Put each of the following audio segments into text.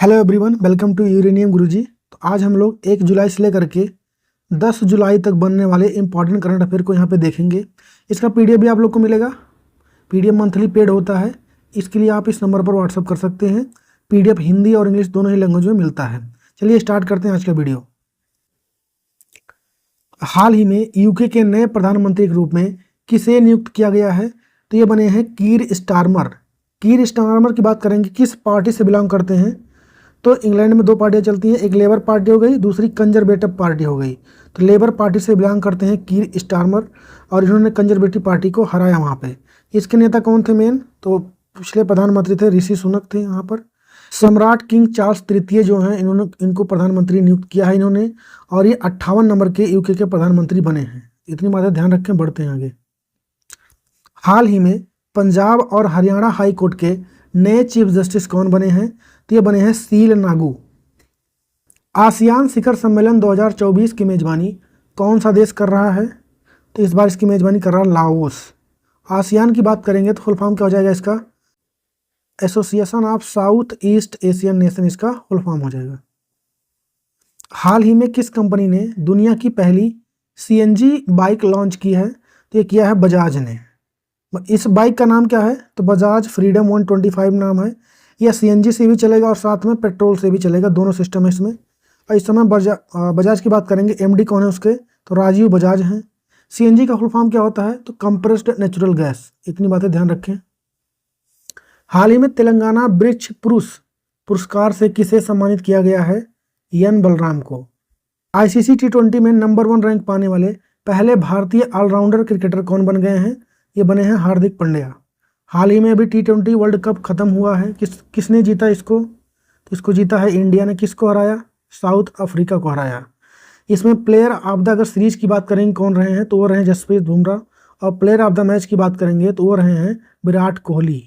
Hello everyone, welcome to uranium Guruji. तो आज हम लोग 1 जुलाई से लेकर के 10 जुलाई तक बनने वाले इंपॉर्टेंट करंट अफेयर को यहाँ पे देखेंगे। इसका पीडीएफ भी आप लोग को मिलेगा। पीडीएफ मंथली पेड होता है। इसके लिए आप इस नंबर पर व्हाट्सअप कर सकते हैं। पीडीएफ हिंदी और इंग्लिश दोनों ही लैंग्वेज में मिलता है। चलिए स्टार्ट करते हैं आज का वीडियो। हाल ही में यूके के नए प्रधानमंत्री के रूप में किसे नियुक्त किया गया है? तो ये बने हैं कीर स्टारमर। कीर स्टारमर की बात करेंगे, किस पार्टी से बिलोंग करते हैं? तो इंग्लैंड में 2 पार्टियां चलती हैं, एक लेबर पार्टी हो गई, दूसरी कंजर्वेटिव पार्टी हो गई। तो लेबर पार्टी से बिलोंग करते हैं कीर स्टारमर और इन्होंने कंजर्वेटिव पार्टी को हराया वहाँ पे। इसके नेता कौन थे मेन? तो पिछले प्रधानमंत्री थे ऋषि सुनक थे यहाँ पर। सम्राट किंग चार्ल्स तृतीय जो हैं, इनको प्रधानमंत्री नियुक्त किया है इन्होंने, और ये 58 नंबर के यूके के प्रधानमंत्री बने हैं। इतनी बातें ध्यान रखें, बढ़ते हैं आगे। हाल ही में पंजाब और हरियाणा हाई कोर्ट के नए चीफ जस्टिस कौन बने हैं? तो ये बने हैं सील नागू। आसियान शिखर सम्मेलन 2024 की मेजबानी कौन सा देश कर रहा है? तो इस बार इसकी मेजबानी कर रहा है लाओस। आसियान की बात करेंगे तो फुल फॉर्म क्या हो जाएगा इसका? Association of south east Asian nation इसका फुल फॉर्म हो जाएगा। हाल ही में किस कंपनी ने दुनिया की पहली सीएनजी बाइक लॉन्च की है? तो ये किया है बजाज ने। इस बाइक का नाम क्या है? तो बजाज फ्रीडम 125 नाम है। यह सीएनजी से भी चलेगा और साथ में पेट्रोल से भी चलेगा, दोनों सिस्टम है इसमें। और इस समय बजाज की बात करेंगे, एमडी कौन है उसके? तो राजीव बजाज हैं। सीएनजी का फुल फॉर्म क्या होता है? तो कंप्रेस्ड नेचुरल गैस। इतनी बातें ध्यान रखें। हाल ही में तेलंगाना वृक्ष पुरुष पुरस्कार से किसे सम्मानित किया गया है? एन बलराम को। आईसीसी T20 में नंबर 1 रैंक पाने वाले पहले भारतीय ऑलराउंडर क्रिकेटर कौन बन गए हैं? ये बने हैं हार्दिक पांड्या। हाल ही में अभी T20 वर्ल्ड कप खत्म हुआ है। किसने जीता इसको? तो इसको जीता है इंडिया ने। किसको हराया? साउथ अफ्रीका को हराया। इसमें प्लेयर ऑफ द, अगर सीरीज की बात करेंगे कौन रहे हैं, तो वो रहे हैं जसप्रीत बुमराह। और प्लेयर ऑफ द मैच की बात करेंगे तो वो रहे हैं विराट कोहली।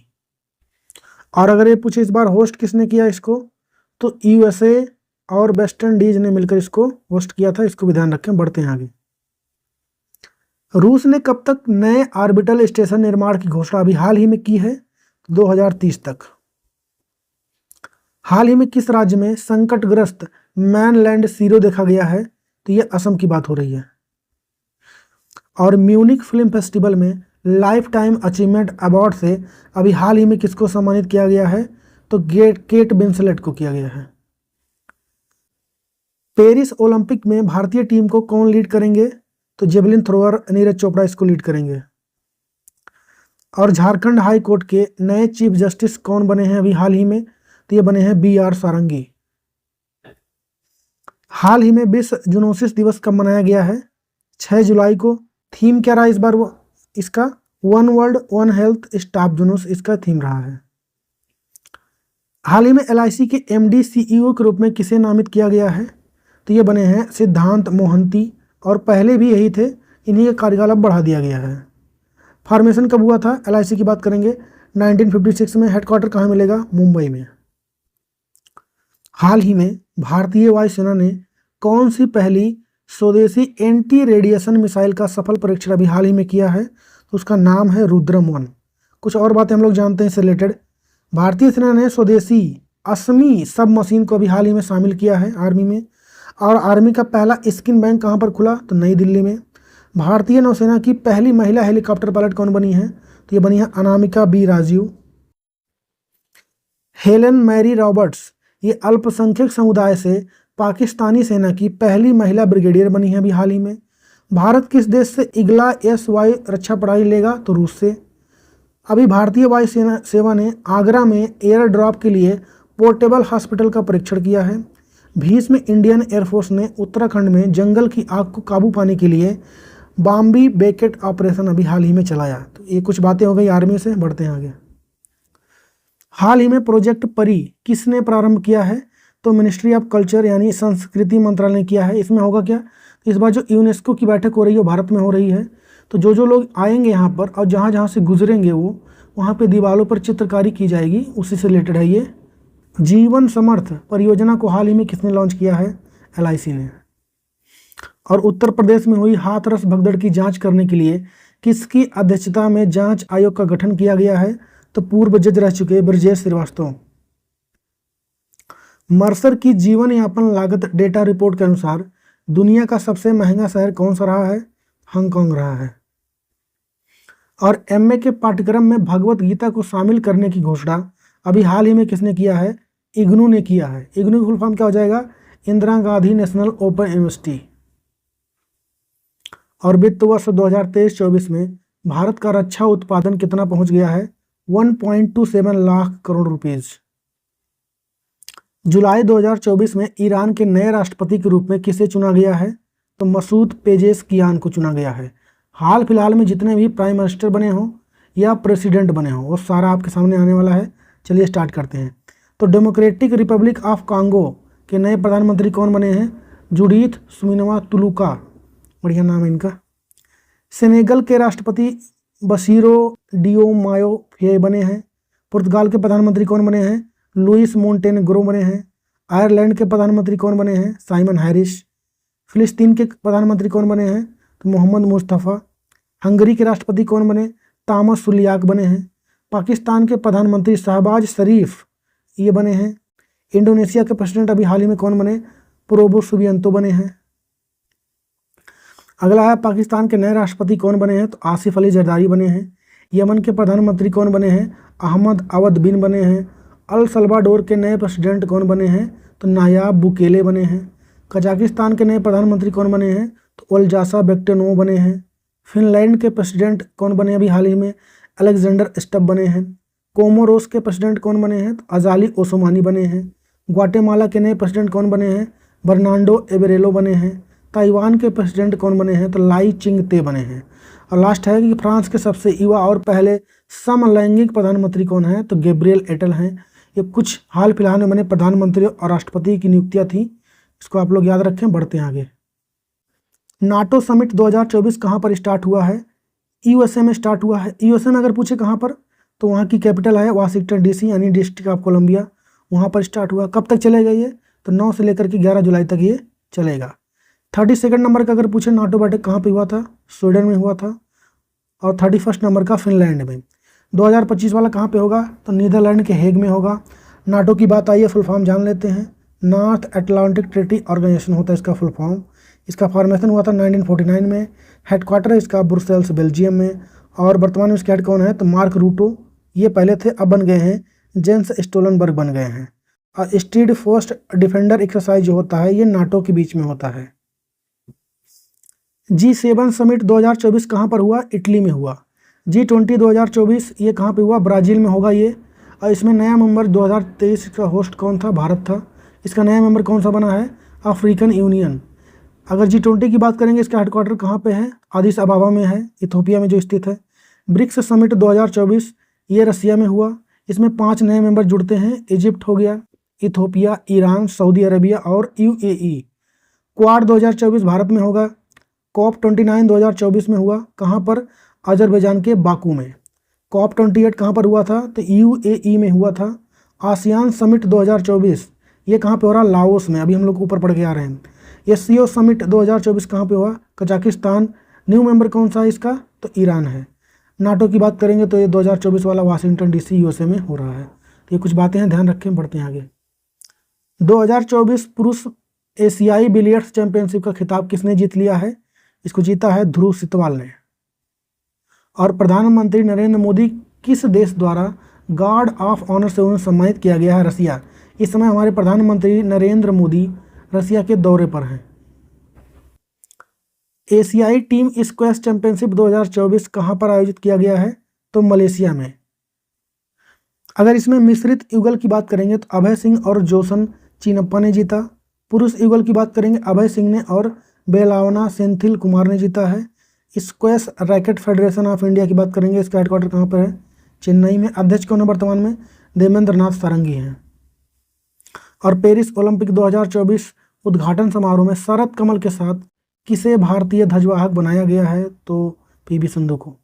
और अगर ये पूछे इस बार होस्ट किसने किया इसको, तो यूएसए और वेस्ट इंडीज ने मिलकर इसको होस्ट किया था। इसको भी ध्यान रखें, बढ़ते हैं आगे। रूस ने कब तक नए ऑर्बिटल स्टेशन निर्माण की घोषणा अभी हाल ही में की है? 2030 तक। हाल ही में किस राज्य में संकटग्रस्त मैनलैंड सीरो देखा गया है? तो ये असम की बात हो रही है। और म्यूनिक फिल्म फेस्टिवल में लाइफ टाइम अचीवमेंट अवार्ड से अभी हाल ही में किसको सम्मानित किया गया है? तो केट विंसलेट को किया गया है। पेरिस ओलंपिक में भारतीय टीम को कौन लीड करेंगे? तो जेवलिन थ्रोअर नीरज चोपड़ा इसको लीड करेंगे। और झारखंड हाई कोर्ट के नए चीफ जस्टिस कौन बने हैं अभी हाल ही में? तो ये बने हैं BR सारंगी। हाल ही में विश्व जूनोसिस दिवस कब मनाया गया है? 6 जुलाई को। थीम क्या रहा इस बार? वो इसका वन वर्ल्ड वन हेल्थ स्टाफ जुनूस इसका थीम रहा है। हाल ही में LIC के MD CEO के रूप में किसे नामित किया गया है? तो ये बने हैं सिद्धांत मोहंती, और पहले भी यही थे। इन्हीं का कार्यकाल अब बढ़ा दिया गया है। फॉर्मेशन कब हुआ था? LIC की बात करेंगे 1956 में। हेडक्वार्टर कहाँ मिलेगा? मुंबई में। हाल ही में भारतीय वायुसेना ने कौन सी पहली स्वदेशी एंटी रेडिएशन मिसाइल का सफल परीक्षण अभी हाल ही में किया है? तो उसका नाम है रुद्रम 1। कुछ और बातें हम लोग जानते हैं इससे रिलेटेड। भारतीय सेना ने स्वदेशी असमी सब मशीन को अभी हाल ही में शामिल किया है आर्मी में। और आर्मी का पहला स्किन बैंक कहाँ पर खुला? तो नई दिल्ली में। भारतीय नौसेना की पहली महिला हेलीकॉप्टर पायलट कौन बनी है? तो ये बनी है Anamika B Rajeev. Helen Mary Roberts ये अल्पसंख्यक समुदाय से पाकिस्तानी सेना की पहली महिला ब्रिगेडियर बनी है अभी हाल ही में। भारत किस देश से इगला वायु रक्षा प्रणाली लेगा? तो रूस से। अभी भारतीय वायु सेवा ने आगरा में एयर ड्रॉप के लिए पोर्टेबल हॉस्पिटल का परीक्षण किया है। भीष में इंडियन एयरफोर्स ने उत्तराखंड में जंगल की आग को काबू पाने के लिए बॉम्बी बेकेट ऑपरेशन अभी हाल ही में चलाया। तो ये कुछ बातें हो गई आर्मी से, बढ़ते हैं आगे। हाल ही में प्रोजेक्ट परी किसने प्रारंभ किया है? तो मिनिस्ट्री ऑफ कल्चर यानी संस्कृति मंत्रालय ने किया है। इसमें होगा क्या? तो इस बार जो यूनेस्को की बैठक हो रही है वो भारत में हो रही है। तो जो लोग आएंगे यहाँ पर और जहाँ जहाँ से गुजरेंगे वो वहाँ पे दीवारों पर चित्रकारी की जाएगी, उसी से रिलेटेड है ये। जीवन समर्थ परियोजना को हाल ही में किसने लॉन्च किया है? LIC ने। और उत्तर प्रदेश में हुई हाथरस भगदड़ की जांच करने के लिए किसकी अध्यक्षता में जांच आयोग का गठन किया गया है? तो पूर्व जज रह चुके ब्रजेश श्रीवास्तव। मर्सर की जीवन यापन लागत डेटा रिपोर्ट के अनुसार दुनिया का सबसे महंगा शहर कौन सा रहा है? हांगकांग रहा है। और एमए के पाठ्यक्रम में भगवत गीता को शामिल करने की घोषणा अभी हाल ही में किसने किया है? इग्नू ने किया है। इग्नू की फुल फॉर्म क्या हो जाएगा? Indira Gandhi national open university. और वित्त वर्ष 2023-24 में भारत का रक्षा उत्पादन कितना पहुंच गया है? 1.27 लाख करोड़ रुपीज। जुलाई 2024 में ईरान के नए राष्ट्रपति के रूप में किसे चुना गया है? तो मसूद पेजेशकियान को चुना गया है। हाल फिलहाल में जितने भी प्राइम मिनिस्टर बने हों या प्रेसिडेंट बने हों वो सारा आपके सामने आने वाला है। चलिए स्टार्ट करते हैं। तो डेमोक्रेटिक रिपब्लिक ऑफ कांगो के नए प्रधानमंत्री कौन बने हैं? जुडीथ सुमिनवा तुलुका, बढ़िया नाम है इनका। सेनेगल के राष्ट्रपति बसीरो डियोमायो फेय बने हैं। पुर्तगाल के प्रधानमंत्री कौन बने हैं? लुइस मोंटेनेग्रो बने हैं। आयरलैंड के प्रधानमंत्री कौन बने हैं? Simon Harris. फिलिस्तीन के प्रधानमंत्री कौन बने हैं? तो मोहम्मद मुस्तफ़ा। हंगरी के राष्ट्रपति कौन बने? तामस सुलियाक बने हैं। पाकिस्तान के प्रधानमंत्री शहबाज शरीफ ये बने हैं। इंडोनेशिया के प्रेसिडेंट अभी हाल ही में कौन बने? प्रोबो सुबियांतो बने हैं। अगला है पाकिस्तान के नए राष्ट्रपति कौन बने हैं? तो आसिफ अली जरदारी बने हैं। यमन के प्रधानमंत्री कौन बने हैं? अहमद अवद बिन बने हैं। अल सल्वाडोर के नए प्रेसिडेंट कौन बने हैं? तो नायाब बुकेले बने हैं। कजाकिस्तान के नए प्रधानमंत्री कौन बने हैं? तो ओल्जासा बेक्टेनोव बने हैं। फिनलैंड के प्रेसिडेंट कौन बने अभी हाल ही में? अलेक्जेंडर स्टब बने हैं। कोमोरोस के प्रेसिडेंट कौन बने हैं? तो अजाली ओसमानी बने हैं। ग्वाटेमाला के नए प्रेसिडेंट कौन बने हैं? बर्नांडो एबरेलो बने हैं। ताइवान के प्रेसिडेंट कौन बने हैं? तो लाई चिंगते बने हैं। और लास्ट है कि फ्रांस के सबसे युवा और पहले समलैंगिक प्रधानमंत्री कौन है? तो गैब्रियल एटल हैं। ये कुछ हाल फिलहाल में बने प्रधानमंत्री और राष्ट्रपति की नियुक्तियां थी, इसको आप लोग याद रखें। बढ़ते हैं आगे। नाटो समिट 2024 कहाँ पर स्टार्ट हुआ है? यूएसए में स्टार्ट हुआ है। यूएसए में अगर पूछे कहाँ पर तो वहाँ की कैपिटल है वाशिंगटन डीसी यानी डिस्ट्रिक्ट ऑफ कोलंबिया, वहाँ पर स्टार्ट हुआ। कब तक चलेगा ये? तो 9 से लेकर के 11 जुलाई तक ये चलेगा। 32 नंबर का अगर पूछे नाटो बैठक कहाँ पे हुआ था? स्वीडन में हुआ था। और 31 नंबर का फिनलैंड में। 2025 वाला कहाँ पे होगा? तो नीदरलैंड के हेग में होगा। नाटो की बात आई है, फुल फॉर्म जान लेते हैं। नॉर्थ अटलांटिक ट्रीटी ऑर्गेनाइजेशन होता है इसका फुल फॉर्म। इसका फॉर्मेशन हुआ था 1949 में। हेडक्वार्टर है इसका ब्रुसेल्स बेल्जियम में। और वर्तमान में इसके हेड कौन है? तो मार्क रूटो, ये पहले थे अब बन गए हैं जेंस स्टोलनबर्ग बन गए हैं। और स्ट्रीट फोर्स डिफेंडर एक्सरसाइज जो होता है ये नाटो के बीच में होता है। G7 समिट 2024 कहाँ पर हुआ? इटली में हुआ। G20 2024 ये कहाँ पे हुआ? ब्राज़ील में होगा ये। और इसमें नया मेंबर 2023 का होस्ट कौन था? भारत था। इसका नया मेंबर कौन सा बना है? African union. अगर G20 की बात करेंगे इसका हेडक्वार्टर कहाँ पे है? आदिस अबाबा में है, इथोपिया में जो स्थित है। ब्रिक्स समिट 2024 ये रसिया में हुआ। इसमें 5 नए मेंबर जुड़ते हैं। इजिप्ट हो गया, इथोपिया, ईरान, सऊदी अरबिया और UAE। क्वाड 2024 भारत में होगा। COP29 2024 में हुआ। कहाँ पर? अजरबैजान के बाकू में। COP28 कहाँ पर हुआ था? तो UAE में हुआ था। आसियान समिट 2024 ये कहाँ पे हो रहा? लाओस में। अभी हम लोग ऊपर पढ़ के आ रहे हैं। ये CO समिट 2024 कहाँ पे हुआ? कजाकिस्तान। न्यू मेंबर कौन सा है इसका? तो ईरान है। नाटो की बात करेंगे तो ये 2024 वाला वाशिंगटन DC USA में हो रहा है। तो ये कुछ बातें हैं, ध्यान रखें। बढ़ते हैं आगे। 2024 पुरुष एशियाई बिलियर्ड्स चैंपियनशिप का खिताब किसने जीत लिया है? इसको जीता है ध्रुव सितवाल ने। और प्रधानमंत्री नरेंद्र मोदी किस देश द्वारा गार्ड ऑफ ऑनर से उन्हें सम्मानित किया गया है? रसिया। इस समय हमारे प्रधानमंत्री नरेंद्र मोदी रसिया के दौरे पर हैं। एशियाई टीम स्क्वैश चैंपियनशिप 2024 कहाँ पर आयोजित किया गया है? तो मलेशिया में। अगर इसमें मिश्रित युगल की बात करेंगे तो अभय सिंह और जोसन चिनप्पा ने जीता। पुरुष युगल की बात करेंगे अभय सिंह ने और बेलावना सेंथिल कुमार ने जीता है। Squash racket federation of India की बात करेंगे, इसका हेडक्वार्टर कहाँ पर है? चेन्नई में। अध्यक्ष कौन है वर्तमान में? देवेंद्र नाथ सारंगी हैं। और पेरिस ओलंपिक 2024 उद्घाटन समारोह में शरद कमल के साथ किसे भारतीय ध्वजवाहक बनाया गया है? तो PV सिंधु को।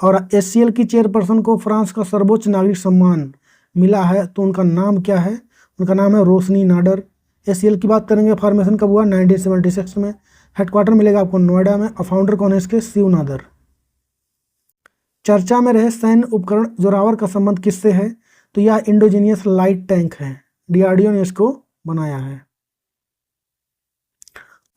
और HCL की चेयरपर्सन को फ्रांस का सर्वोच्च नागरिक सम्मान मिला है, तो उनका नाम क्या है? उनका नाम है रोशनी नाडर। HCL की बात करेंगे, फॉर्मेशन कब हुआ? 1976 में। हेडक्वार्टर मिलेगा आपको नोएडा में। और फाउंडर कौन है इसके? शिव नादर। चर्चा में रहे सैन्य उपकरण जोरावर का संबंध किससे है? तो यह इंडोजीनियस लाइट टैंक है DRDO ने इसको बनाया है।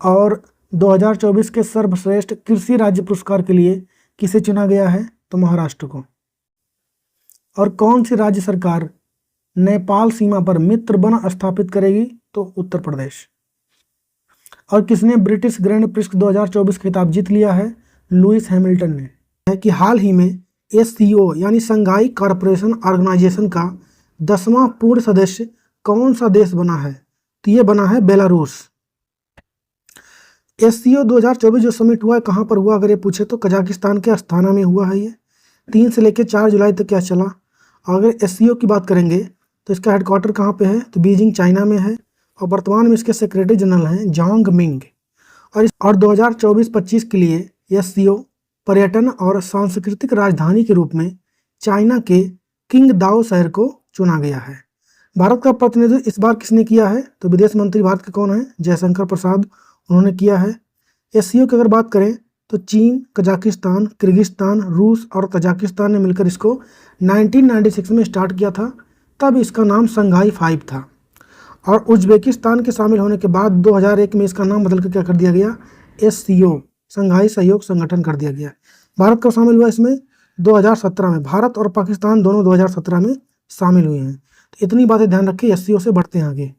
और 2024 के सर्वश्रेष्ठ कृषि राज्य पुरस्कार के लिए किसे चुना गया है? तो महाराष्ट्र को। और कौन सी राज्य सरकार नेपाल सीमा पर मित्र वन स्थापित करेगी? तो उत्तर प्रदेश। और किसने ब्रिटिश ग्रैंड प्रिक्स 2024 खिताब जीत लिया है? लुइस हैमिल्टन ने। है कि हाल ही में SCO यानी शंघाई कॉरपोरेशन ऑर्गेनाइजेशन का 10वां पूर्ण सदस्य कौन सा देश बना है? तो ये बना है बेलारूस। SCO 2024 जो समिट हुआ है कहाँ पर हुआ? अगर ये पूछे तो कजाकिस्तान के अस्ताना में हुआ है। ये 3 से लेकर 4 जुलाई तक क्या चला। अगर SCO की बात करेंगे तो इसका हेडक्वार्टर कहाँ पे है? तो बीजिंग चाइना में है। और वर्तमान में इसके सेक्रेटरी जनरल हैं जांग मिंग। और 2024-25 के लिए SCO पर्यटन और सांस्कृतिक राजधानी के रूप में चाइना के किंगदाओ शहर को चुना गया है। भारत का प्रतिनिधित्व इस बार किसने किया है? तो विदेश मंत्री भारत के कौन है? जयशंकर प्रसाद, उन्होंने किया है। SCO की अगर बात करें तो चीन, कजाकिस्तान, किर्गिस्तान, रूस और तजाकिस्तान ने मिलकर इसको 1996 में स्टार्ट किया था। तब इसका नाम शंघाई 5 था। और उज्बेकिस्तान के शामिल होने के बाद 2001 में इसका नाम बदलकर क्या कर दिया गया? SCO शंघाई सहयोग संगठन कर दिया गया। भारत कब शामिल हुआ इसमें? 2017 में। भारत और पाकिस्तान दोनों 2017 में शामिल हुए हैं। तो इतनी बातें ध्यान रखें। SCO से बढ़ते हैं आगे।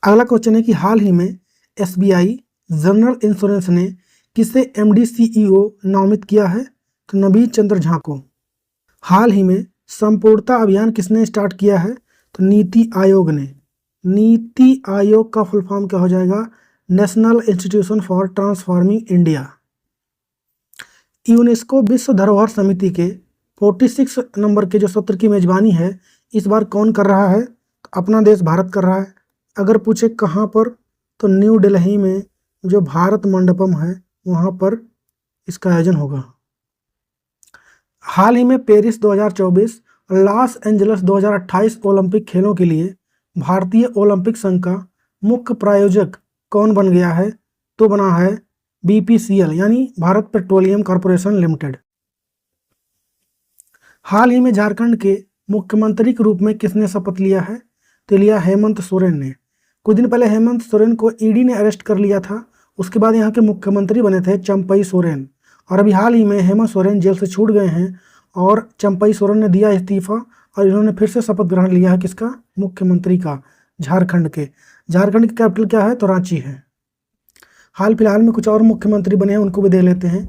अगला क्वेश्चन है कि हाल ही में SBI जनरल इंश्योरेंस ने किसे MD CEO नामित किया है? तो नबी चंद्र झा को। हाल ही में संपूर्णता अभियान किसने स्टार्ट किया है? तो नीति आयोग ने। नीति आयोग का फुल फॉर्म क्या हो जाएगा? National institution for transforming India. UNESCO विश्व धरोहर समिति के 46 नंबर के जो सत्र की मेजबानी है इस बार कौन कर रहा है? तो अपना देश भारत कर रहा है। अगर पूछे कहाँ पर, तो न्यू दिल्ली में जो भारत मंडपम है वहाँ पर इसका आयोजन होगा। हाल ही में पेरिस 2024 और लॉस एंजल्स 2028 ओलंपिक खेलों के लिए भारतीय ओलंपिक संघ का मुख्य प्रायोजक कौन बन गया है? तो बना है BPCL यानी भारत पेट्रोलियम कॉर्पोरेशन लिमिटेड। हाल ही में झारखंड के मुख्यमंत्री के रूप में किसने शपथ लिया है? तो लिया हेमंत सोरेन ने। कुछ दिन पहले हेमंत सोरेन को ED ने अरेस्ट कर लिया था। उसके बाद यहाँ के मुख्यमंत्री बने थे चंपई सोरेन। और अभी हाल ही में हेमंत सोरेन जेल से छूट गए हैं और चंपई सोरेन ने दिया इस्तीफा और इन्होंने फिर से शपथ ग्रहण लिया है। किसका? मुख्यमंत्री का, झारखंड के। झारखंड की कैपिटल क्या है? तो रांची है। हाल फिलहाल में कुछ और मुख्यमंत्री बने हैं, उनको भी देख लेते हैं।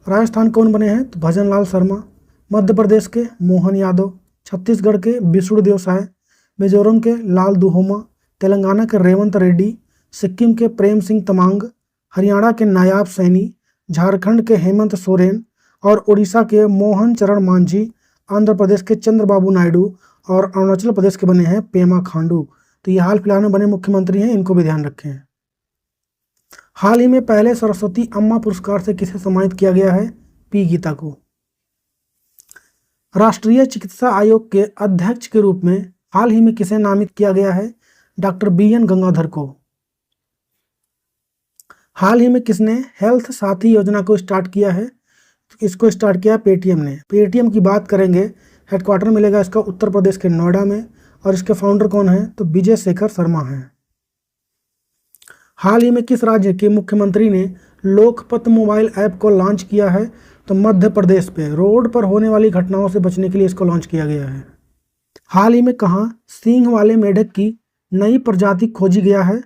राजस्थान कौन बने हैं? तो भजन लाल शर्मा। मध्य प्रदेश के मोहन यादव। छत्तीसगढ़ के विष्णुदेव साय। मिजोरम के लाल दुहोमा। तेलंगाना के रेवंत रेड्डी। सिक्किम के प्रेम सिंह तमांग। हरियाणा के नायाब सैनी। झारखंड के हेमंत सोरेन और उड़ीसा के मोहन चरण मांझी। आंध्र प्रदेश के चंद्रबाबू नायडू और अरुणाचल प्रदेश के बने हैं पेमा खांडू। तो ये हाल फिलहाल में बने मुख्यमंत्री हैं, इनको भी ध्यान रखें। हाल ही में पहले सरस्वती अम्मा पुरस्कार से किसे सम्मानित किया गया है? P गीता को। राष्ट्रीय चिकित्सा आयोग के अध्यक्ष के रूप में हाल ही में किसे नामित किया गया है? डॉक्टर BN गंगाधर को। हाल ही में किसने हेल्थ साथी योजना को स्टार्ट किया है? इसको स्टार्ट किया पेटीएम ने। पेटीएम की बात करेंगे, हेडक्वार्टर मिलेगा इसका उत्तर प्रदेश के नोएडा में। और इसके फाउंडर कौन है? तो विजय शेखर शर्मा हैं। हाल ही में किस राज्य के मुख्यमंत्री ने लोकपथ मोबाइल ऐप को लॉन्च किया है? तो मध्य प्रदेश पे रोड पर होने वाली घटनाओं से बचने के लिए इसको लॉन्च किया गया है। हाल ही में कहाँ सींग वाले मेढक की नई प्रजाति खोजी गया है?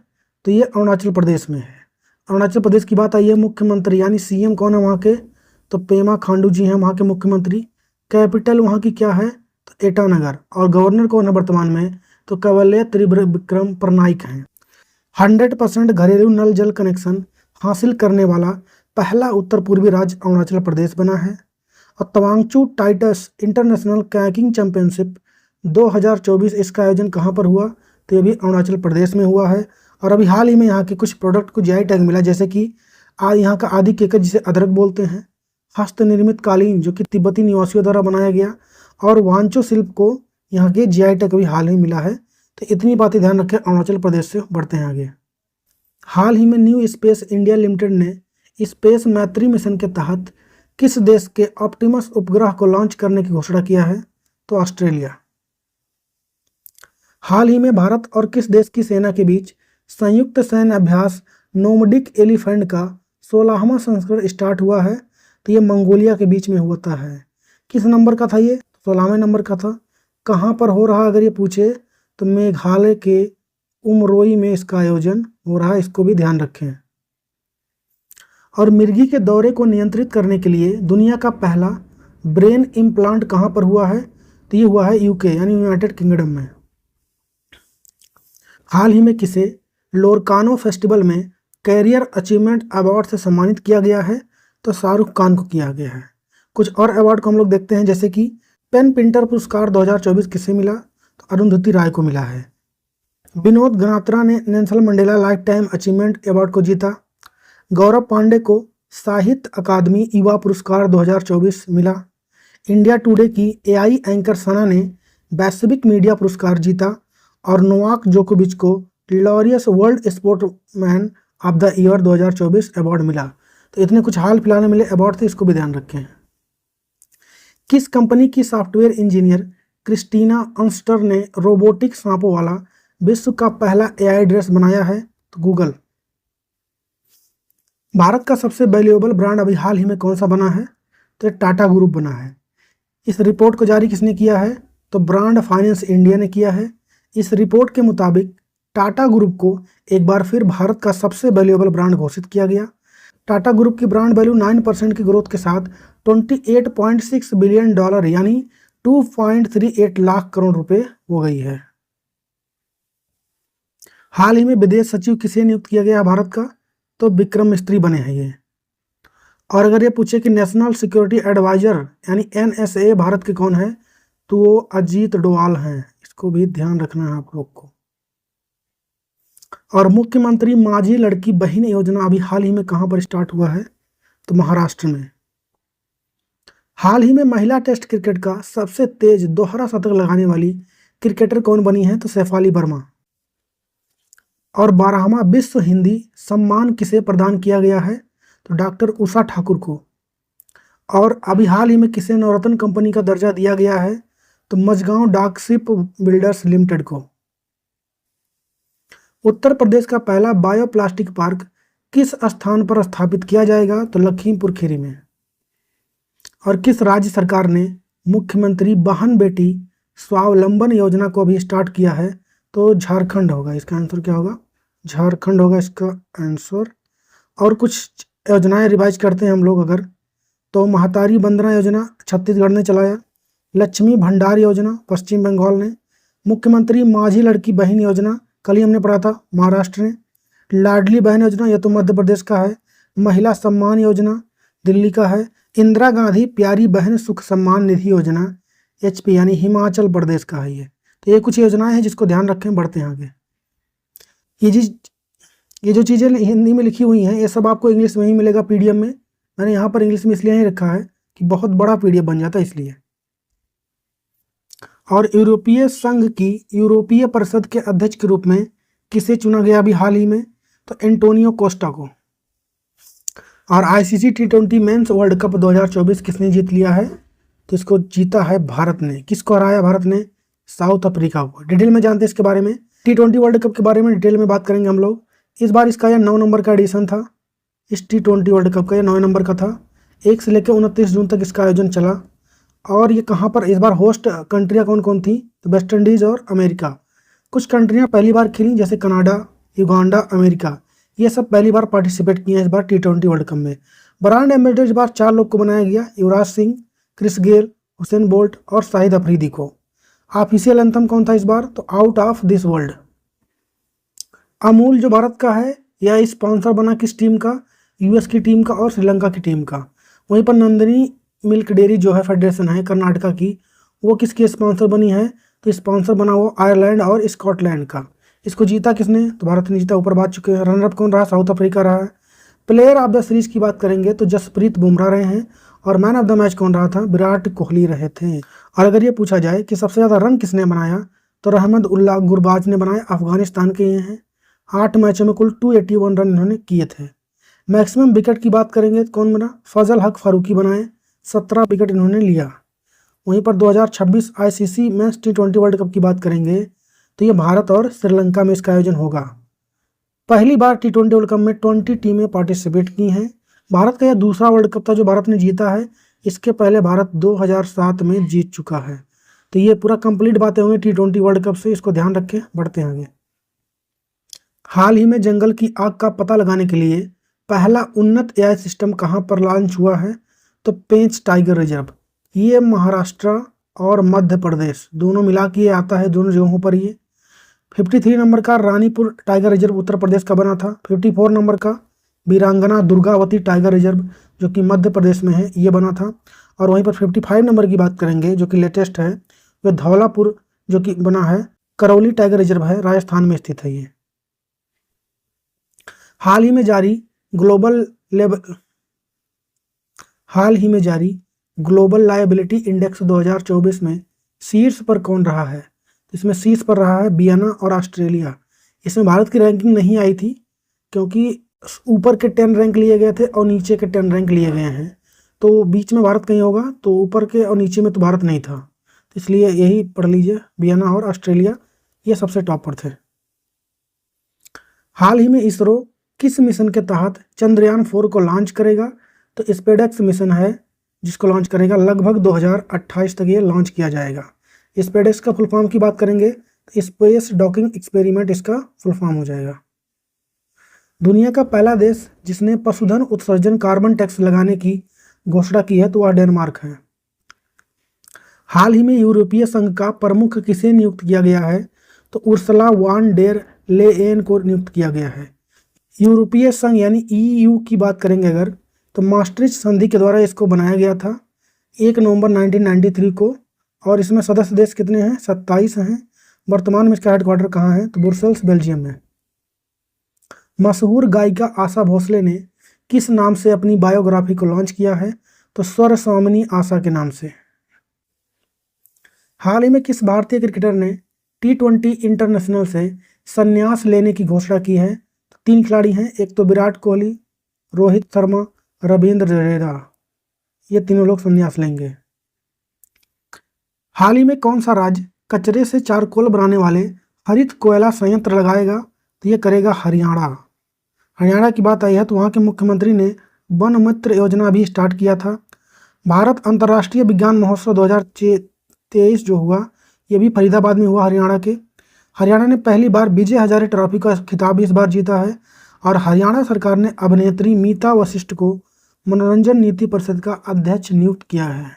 तो ये अरुणाचल प्रदेश में है। अरुणाचल प्रदेश की बात आई है, मुख्यमंत्री यानी CM कौन है वहाँ के? तो पेमा खांडू जी हैं वहाँ के मुख्यमंत्री। कैपिटल वहाँ की क्या है? तो ईटानगर। और गवर्नर कौन है वर्तमान में? तो कैवल्य त्रिविक्रम परनाइक हैं। 100% घरेलू नल जल कनेक्शन हासिल करने वाला पहला उत्तर पूर्वी राज्य अरुणाचल प्रदेश बना है। और तवांगचू टाइटस इंटरनेशनल कायाकिंग चैंपियनशिप 2024 इसका आयोजन कहाँ पर हुआ? तो ये भी अरुणाचल प्रदेश में हुआ है। और अभी हाल ही में यहाँ के कुछ प्रोडक्ट को GI टैग मिला, जैसे कि यहाँ का आदि केकर जिसे अदरक बोलते हैं, हस्त निर्मित कालीन जो कि तिब्बती निवासियों द्वारा बनाया गया, और वांचो शिल्प को यहाँ के GI टैग भी हाल ही मिला है। तो इतनी बातें ध्यान रखें। अरुणाचल प्रदेश से बढ़ते हैं आगे। हाल ही में न्यू स्पेस इंडिया लिमिटेड ने स्पेस मैत्री मिशन के तहत किस देश के ऑप्टिमस उपग्रह को लॉन्च करने की घोषणा किया है? तो ऑस्ट्रेलिया। हाल ही में भारत और किस देश की सेना के बीच संयुक्त सैन्य अभ्यास नोमडिक एलिफेंट का 16वां संस्करण स्टार्ट हुआ है? तो ये मंगोलिया के बीच में होता है। किस नंबर का था ये? 16वें नंबर का था। कहाँ पर हो रहा अगर ये पूछे तो मेघालय के उमरोई में इसका आयोजन हो रहा है, इसको भी ध्यान रखें। और मिर्गी के दौरे को नियंत्रित करने के लिए दुनिया का पहला ब्रेन इम्प्लांट कहाँ पर हुआ है? तो ये हुआ है यूके यानी यूनाइटेड किंगडम में। हाल ही में किसे लोरकानो फेस्टिवल में कैरियर अचीवमेंट अवार्ड से सम्मानित किया गया है? तो शाहरुख खान को किया गया है। कुछ और अवार्ड को हम लोग देखते हैं, जैसे कि पेन पिंटर पुरस्कार 2024 किसे मिला? तो अरुंधति राय को मिला है। विनोद गनात्रा ने Nelson Mandela life time achievement award को जीता। गौरव पांडे को साहित्य अकादमी युवा पुरस्कार 2024 मिला। इंडिया टुडे की एआई एंकर सना ने वैश्विक मीडिया पुरस्कार जीता। और नोवाक जोकोविच को Laureus world sportsman of the year 2024 award मिला। तो इतने कुछ हाल फिलहाल में मिले अवार्ड थे, इसको भी ध्यान रखें। किस कंपनी की सॉफ्टवेयर इंजीनियर क्रिस्टीना अंस्टर ने रोबोटिक सांपों वाला विश्व का पहला एआई ड्रेस बनाया है? तो गूगल। भारत का सबसे वैल्यूएबल ब्रांड अभी हाल ही में कौन सा बना है? तो टाटा ग्रुप बना है। इस रिपोर्ट को जारी किसने किया है? तो ब्रांड फाइनेंस इंडिया ने किया है। इस रिपोर्ट के मुताबिक टाटा ग्रुप को एक बार फिर भारत का सबसे वैल्यूएबल ब्रांड घोषित किया गया। टाटा ग्रुप की ब्रांड वैल्यू 9% की ग्रोथ के साथ $28.6 बिलियन यानी 2.38 लाख करोड़ रुपए हो गई है। हाल ही में विदेश सचिव किसे नियुक्त किया गया भारत का? तो विक्रम मिस्त्री बने हैं ये। और अगर ये पूछे कि नेशनल सिक्योरिटी एडवाइजर यानी NSA भारत के कौन है? तो वो अजीत डोवाल हैं। इसको भी ध्यान रखना है आप लोग को। और मुख्यमंत्री माझी लड़की बहन योजना अभी हाल ही में कहां पर स्टार्ट हुआ है? तो महाराष्ट्र में। हाल ही में महिला टेस्ट क्रिकेट का सबसे तेज दोहरा शतक लगाने वाली क्रिकेटर कौन बनी है? तो शेफाली वर्मा। और 12वां विश्व हिंदी सम्मान किसे प्रदान किया गया है? तो डॉक्टर उषा ठाकुर को। और अभी हाल ही में किसे नवरत्न कंपनी का दर्जा दिया गया है? तो मझगांव डाक शिप बिल्डर्स लिमिटेड को। उत्तर प्रदेश का पहला बायोप्लास्टिक पार्क किस स्थान पर स्थापित किया जाएगा? तो लखीमपुर खीरी में। और किस राज्य सरकार ने मुख्यमंत्री बहन बेटी स्वावलंबन योजना को अभी स्टार्ट किया है? तो झारखंड होगा। इसका आंसर क्या होगा? झारखंड होगा इसका आंसर। और कुछ योजनाएं रिवाइज करते हैं हम लोग अगर, तो महतारी वंदना योजना छत्तीसगढ़ ने चलाया। लक्ष्मी भंडार योजना पश्चिम बंगाल ने। मुख्यमंत्री माझी लड़की बहन योजना कल ही हमने पढ़ा था, महाराष्ट्र ने। लाडली बहन योजना यह तो मध्य प्रदेश का है। महिला सम्मान योजना दिल्ली का है। इंदिरा गांधी प्यारी बहन सुख सम्मान निधि योजना HP यानी हिमाचल प्रदेश का है ये। तो ये कुछ योजनाएं हैं जिसको ध्यान रखें। बढ़ते हैं आगे। ये जो चीज़ें हिंदी में लिखी हुई हैं ये सब आपको इंग्लिश में ही मिलेगा PDF में। मैंने यहाँ पर इंग्लिश में इसलिए नहीं रखा है कि बहुत बड़ा PDF बन जाता है इसलिए। और यूरोपीय संघ की यूरोपीय परिषद के अध्यक्ष के रूप में किसे चुना गया अभी हाल ही में? तो एंटोनियो कोस्टा को। और ICC T20 mains world cup 2024 किसने जीत लिया है? तो इसको जीता है भारत ने। किसको हराया भारत ने? साउथ अफ्रीका को। डिटेल में जानते हैं इसके बारे में। T20 वर्ल्ड कप के बारे में डिटेल में बात करेंगे हम लोग। इस बार इसका यह 9 नंबर का एडिशन था। इस T20 वर्ल्ड कप का यह 9 नंबर का था। 1 से लेकर 29 जून तक इसका आयोजन चला। और ये कहाँ पर इस बार होस्ट कंट्रियाँ कौन कौन थी? तो वेस्ट इंडीज़ और अमेरिका। कुछ कंट्रियाँ पहली बार खेली जैसे कनाडा, युगांडा, अमेरिका, ये सब पहली बार पार्टिसिपेट किए हैं इस बार T20 वर्ल्ड कप में। ब्रांड एम्बेसडर इस बार 4 लोग को बनाया गया, Yuvraj Singh, Chris Gayle, Usain Bolt और शाहिद अफरीदी को। ऑफिशियल एंथम कौन था इस बार? तो out of this world. Amul जो भारत का है यह स्पॉन्सर बना किस टीम का? US की टीम का और श्रीलंका की टीम का। वहीं पर नंदिनी मिल्क डेयरी जो है फेडरेशन है कर्नाटका की, वो किसकी स्पॉन्सर बनी है? तो स्पॉन्सर बना वो आयरलैंड और स्कॉटलैंड का। इसको जीता किसने? तो भारत ने जीता, ऊपर बात चुके हैं। रनरअप कौन रहा? साउथ अफ्रीका रहा है। प्लेयर ऑफ द सीरीज की बात करेंगे तो जसप्रीत बुमराह रहे हैं। और मैन ऑफ द मैच कौन रहा था? विराट कोहली रहे थे। और अगर ये पूछा जाए कि सबसे ज़्यादा रन किसने बनाया तो रहमद उल्लाह गुरबाज ने बनाए, अफगानिस्तान के ये हैं। 8 मैचों में कुल 281 रन इन्होंने किए थे। मैक्सिमम विकेट की बात करेंगे तो कौन बना? फजल हक फारूकी बनाए, 17 विकेट इन्होंने लिया। वहीं पर 2026 ICC mains T20 world cup की बात करेंगे तो ये भारत और श्रीलंका में इसका आयोजन होगा। पहली बार T20 वर्ल्ड कप में 20 टीमें पार्टिसिपेट की हैं। भारत का यह दूसरा वर्ल्ड कप था जो भारत ने जीता है। इसके पहले भारत 2007 में जीत चुका है। तो ये पूरा कंप्लीट बातें होंगी T20 वर्ल्ड कप से, इसको ध्यान रखें। बढ़ते हैं आगे। हाल ही में जंगल की आग का पता लगाने के लिए पहला उन्नत AI सिस्टम कहां पर लॉन्च हुआ है? तो पेंच टाइगर रिजर्व। ये महाराष्ट्र और मध्य प्रदेश दोनों मिला के आता है, दोनों जगहों पर। ये 53 नंबर का रानीपुर टाइगर रिजर्व उत्तर प्रदेश का बना था। 54 नंबर का वीरांगना दुर्गावती टाइगर रिजर्व जो कि मध्य प्रदेश में है, ये बना था। और वहीं पर 55 नंबर की बात करेंगे जो कि लेटेस्ट है, वह धौलापुर जो कि बना है, करौली टाइगर रिजर्व है, राजस्थान में स्थित है ये। हाल ही में जारी ग्लोबल लायबिलिटी इंडेक्स 2024 में शीर्ष पर कौन रहा है? इसमें शीर्ष पर रहा है वियना और ऑस्ट्रेलिया। इसमें भारत की रैंकिंग नहीं आई थी क्योंकि ऊपर के 10 रैंक लिए गए थे और नीचे के 10 रैंक लिए गए हैं, तो बीच में भारत कहीं होगा, तो ऊपर के और नीचे में तो भारत नहीं था, इसलिए यही पढ़ लीजिए, वियना और ऑस्ट्रेलिया ये सबसे टॉप पर थे। हाल ही में इसरो किस मिशन के तहत चंद्रयान 4 को लॉन्च करेगा? तो स्पेडेक्स मिशन है जिसको लॉन्च करेगा। लगभग 2028 तक ये लॉन्च किया जाएगा। स्पेडेक्स का फुल फॉर्म की बात करेंगे तो स्पेस डॉकिंग एक्सपेरिमेंट इसका फुल फॉर्म हो जाएगा। दुनिया का पहला देश जिसने पशुधन उत्सर्जन कार्बन टैक्स लगाने की घोषणा की है तो वह डेनमार्क है। हाल ही में यूरोपीय संघ का प्रमुख किसे नियुक्त किया गया है? तो उर्सुला वॉन डेर लेयेन को नियुक्त किया गया है। यूरोपीय संघ यानी EU की बात करेंगे अगर, तो मास्ट्रिच संधि के द्वारा इसको बनाया गया था 1 नवंबर 1993 को। और इसमें सदस्य देश कितने हैं? 27 हैं। वर्तमान में इसका हेडक्वार्टर कहाँ है? तो ब्रुसेल्स, बेल्जियम में। मशहूर गायिका आशा भोसले ने किस नाम से अपनी बायोग्राफी को लॉन्च किया है? तो स्वर स्वामिनी आशा के नाम से। हाल ही में किस भारतीय क्रिकेटर ने T20 इंटरनेशनल से संन्यास लेने की घोषणा की है? तो 3 खिलाड़ी हैं, एक तो विराट कोहली, रोहित शर्मा, रविंद्र जडेजा, ये तीनों लोग संन्यास लेंगे। हाल ही में कौन सा राज्य कचरे से चारकोल बनाने वाले हरित कोयला संयंत्र लगाएगा? तो ये करेगा हरियाणा। हरियाणा की बात आई है तो वहाँ के मुख्यमंत्री ने वन मित्र योजना भी स्टार्ट किया था। भारत अंतर्राष्ट्रीय विज्ञान महोत्सव 2023 जो हुआ ये भी फरीदाबाद में हुआ, हरियाणा के। हरियाणा ने पहली बार विजय हजारे ट्रॉफी का खिताब इस बार जीता है। और हरियाणा सरकार ने अभिनेत्री मीता वशिष्ठ को मनोरंजन नीति परिषद का अध्यक्ष नियुक्त किया है।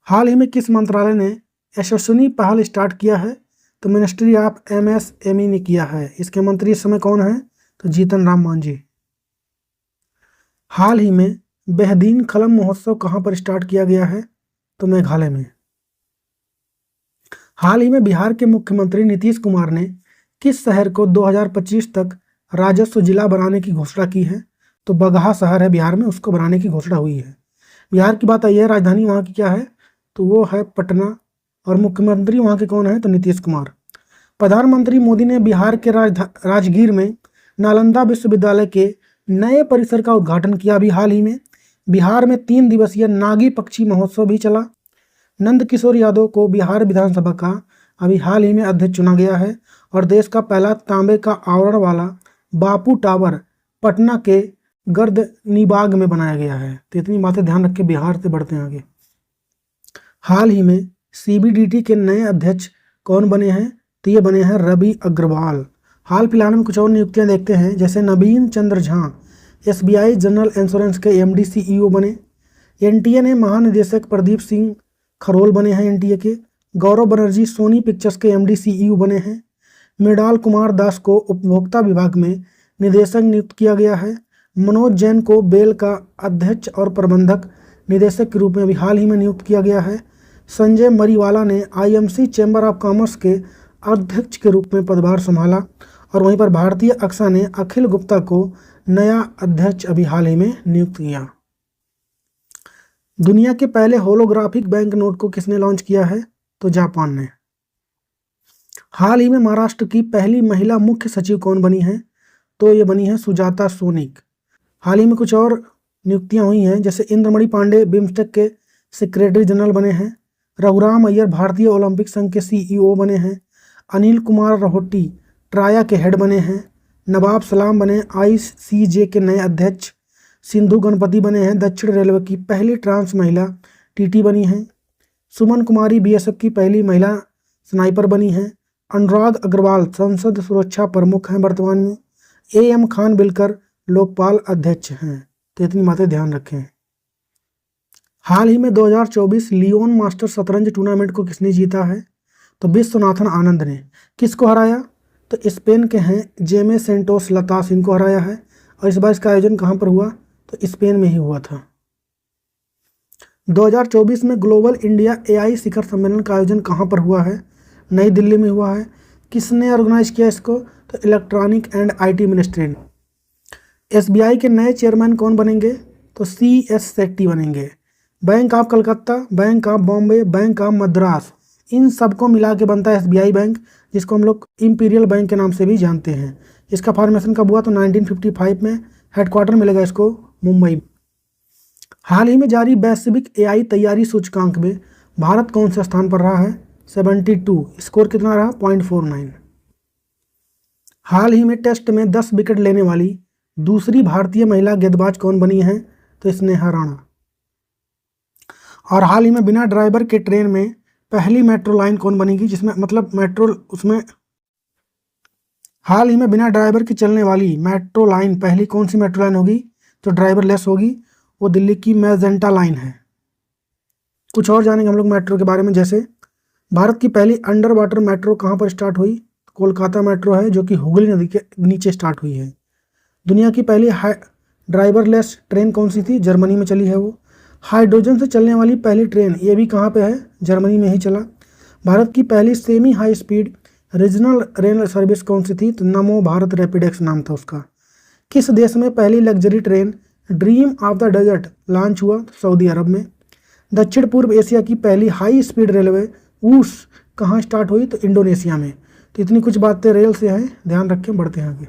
हाल ही में किस मंत्रालय ने यशस्विनी पहल स्टार्ट किया है? तो मिनिस्ट्री ऑफ MSME ने किया है। इसके मंत्री इस समय कौन है? तो जीतन राम मांझी। हाल ही में बेहदीन कलम महोत्सव कहाँ पर स्टार्ट किया गया है? तो मेघालय में। हाल ही में बिहार के मुख्यमंत्री नीतीश कुमार ने किस शहर को 2025 तक राजस्व जिला बनाने की घोषणा की है? तो बगहा शहर है बिहार में, उसको बनाने की घोषणा हुई है। बिहार की बात आई है, राजधानी वहाँ की क्या है? तो वो है पटना। और मुख्यमंत्री वहाँ के कौन है? तो नीतीश कुमार। प्रधानमंत्री मोदी ने बिहार के राजगीर में नालंदा विश्वविद्यालय के नए परिसर का उद्घाटन किया अभी हाल ही में। बिहार में 3 दिवसीय नागी पक्षी महोत्सव भी चला। नंद किशोर यादव को बिहार विधानसभा का अभी हाल ही में अध्यक्ष चुना गया है। और देश का पहला तांबे का आवरण वाला बापू टावर पटना के गर्दनीबाग में बनाया गया है। तो इतनी बातें ध्यान रख के बिहार से बढ़ते हैं आगे। हाल ही में CBDT के नए अध्यक्ष कौन बने हैं? तो ये बने हैं रवि अग्रवाल। हाल फिलहाल में कुछ और नियुक्तियां देखते हैं, जैसे नवीन Chandra Jha SBI general insurance के MD CEO बने। NTA ने महानिदेशक प्रदीप सिंह खरोल बने हैं NTA के। गौरव बनर्जी सोनी पिक्चर्स के MD CEO बने हैं। मृणाल कुमार दास को उपभोक्ता विभाग में निदेशक नियुक्त किया गया है। मनोज जैन को बेल का अध्यक्ष और प्रबंधक निदेशक के रूप में अभी हाल ही में नियुक्त किया गया है। संजय मरीवाला ने IMC चैम्बर ऑफ कॉमर्स के अध्यक्ष के रूप में पदभार संभाला। और वहीं पर भारतीय अक्सा ने अखिल गुप्ता को नया अध्यक्ष अभी हाल ही में नियुक्त किया। दुनिया के पहले होलोग्राफिक बैंक नोट को किसने लॉन्च किया है? तो जापान ने। हाल ही में महाराष्ट्र की पहली महिला मुख्य सचिव कौन बनी है? तो ये बनी है सुजाता सोनिक। हाल ही में कुछ और नियुक्तियां हुई हैं, जैसे इंद्रमणि पांडे बिम्स्टेक के सेक्रेटरी जनरल बने हैं। रघुराम अय्यर भारतीय ओलंपिक संघ के CEO बने हैं। अनिल कुमार रोहटी ट्राया के हेड बने हैं। नवाब सलाम बने ICJ के नए अध्यक्ष। सिंधु गणपति बने हैं दक्षिण रेलवे की पहली ट्रांस महिला TT बनी हैं। सुमन कुमारी BSF की पहली महिला स्नाइपर बनी हैं। अनुराग अग्रवाल संसद सुरक्षा प्रमुख हैं वर्तमान में। AM खान बिलकर लोकपाल अध्यक्ष हैं। तो इतनी बातें ध्यान रखें। हाल ही में 2024 लियोन मास्टर शतरंज टूर्नामेंट को किसने जीता है? तो विश्वनाथन आनंद ने। किसको हराया? तो स्पेन के हैं जेमे सेंटोस लतास, इनको हराया है। और इस बार इसका आयोजन कहाँ पर हुआ? तो स्पेन में ही हुआ था। 2024 में ग्लोबल इंडिया AI शिखर सम्मेलन का आयोजन कहाँ पर हुआ है? नई दिल्ली में हुआ है। किसने ऑर्गेनाइज किया इसको? तो इलेक्ट्रॉनिक एंड IT मिनिस्ट्री ने। SBI के नए चेयरमैन कौन बनेंगे? तो CS शेट्टी बनेंगे। Bank of Calcutta, bank of Bombay, bank of Madras, इन सबको मिला के बनता है SBI बैंक, जिसको हम लोग इंपीरियल बैंक के नाम से भी जानते हैं। इसका फॉर्मेशन कब हुआ? तो 1955 में। हेडक्वार्टर मिलेगा इसको मुंबई। हाल ही में जारी वैश्विक AI तैयारी सूचकांक में भारत कौन से स्थान पर रहा है? 72। स्कोर कितना रहा? 0.49। हाल ही में टेस्ट में 10 विकेट लेने वाली दूसरी भारतीय महिला गेंदबाज कौन बनी है? तो स्नेहा राणा। और हाल ही में बिना ड्राइवर के ट्रेन में पहली मेट्रो लाइन कौन बनेगी? जिसमें मतलब मेट्रो उसमें हाल ही में बिना ड्राइवर की चलने वाली मेट्रो लाइन पहली कौन सी मेट्रो लाइन होगी? तो ड्राइवरलेस होगी। वो दिल्ली की मैजेंटा लाइन है। कुछ और जानेंगे हम लोग मेट्रो के बारे में। जैसे भारत की पहली अंडर वाटर मेट्रो कहाँ पर स्टार्ट हुई? कोलकाता मेट्रो है, जो कि हुगली नदी के नीचे स्टार्ट हुई है। दुनिया की पहली ड्राइवरलेस ट्रेन कौन सी थी? जर्मनी में चली है वो। हाइड्रोजन से चलने वाली पहली ट्रेन, ये भी कहाँ पे है? जर्मनी में ही चला। भारत की पहली semi high speed regional rail service कौन सी थी? तो नमो भारत रैपिडेक्स नाम था उसका। किस देश में पहली luxury train dream of the desert launch हुआ? तो सऊदी अरब में। दक्षिण पूर्व एशिया की पहली हाई स्पीड रेलवे ऊस कहाँ स्टार्ट हुई? तो इंडोनेशिया में। तो इतनी कुछ बातें रेल से हैं, ध्यान रखें। बढ़ते हैं आगे।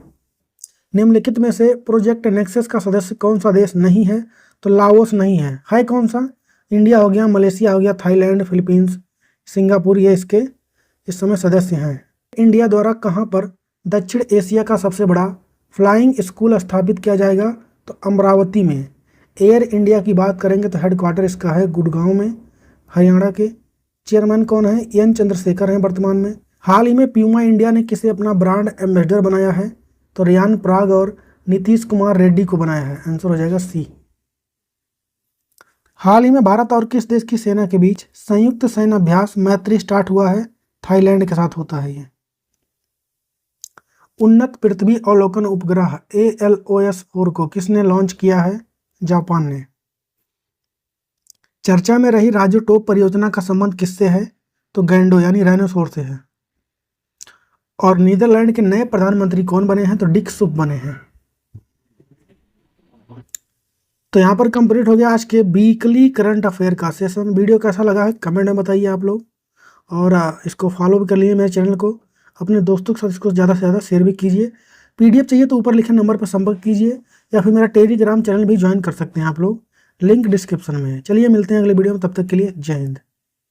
निम्नलिखित में से प्रोजेक्ट नेक्सस का सदस्य कौन सा देश नहीं है? तो लाओस नहीं है। है कौन सा? इंडिया हो गया, मलेशिया हो गया, थाईलैंड, फिलीपींस, सिंगापुर, ये इसके इस समय सदस्य हैं। इंडिया द्वारा कहाँ पर दक्षिण एशिया का सबसे बड़ा फ्लाइंग स्कूल स्थापित किया जाएगा? तो अमरावती में। एयर इंडिया की बात करेंगे तो हेडक्वार्टर इसका है गुड़गांव में, हरियाणा के। चेयरमैन कौन है? N चंद्रशेखर हैं वर्तमान में। हाल ही में प्यूमा इंडिया ने किसे अपना ब्रांड एम्बेसडर बनाया है? तो रियान पराग और नीतीश कुमार रेड्डी को बनाया है। आंसर हो जाएगा C। हाल ही में भारत और किस देश की सेना के बीच संयुक्त सैन्य अभ्यास मैत्री स्टार्ट हुआ है? थाईलैंड के साथ होता है ये। उन्नत पृथ्वी अवलोकन उपग्रह ALOS-4 को किसने लॉन्च किया है? जापान ने। चर्चा में रही राजू टोप परियोजना का संबंध किससे है? तो गैंडो यानी राइनोसोर से है। और नीदरलैंड के नए प्रधानमंत्री कौन बने हैं? तो डिक सुप बने हैं। तो यहाँ पर कंप्लीट हो गया आज के वीकली करंट अफेयर का सेशन। वीडियो कैसा लगा है कमेंट में बताइए आप लोग। और इसको फॉलो भी कर लीजिए मेरे चैनल को। अपने दोस्तों के साथ इसको ज़्यादा से ज़्यादा शेयर भी कीजिए। PDF चाहिए तो ऊपर लिखे नंबर पर संपर्क कीजिए, या फिर मेरा टेलीग्राम चैनल भी ज्वाइन कर सकते हैं आप लोग, लिंक डिस्क्रिप्शन में है। चलिए मिलते हैं अगले वीडियो में, तब तक के लिए जय हिंद।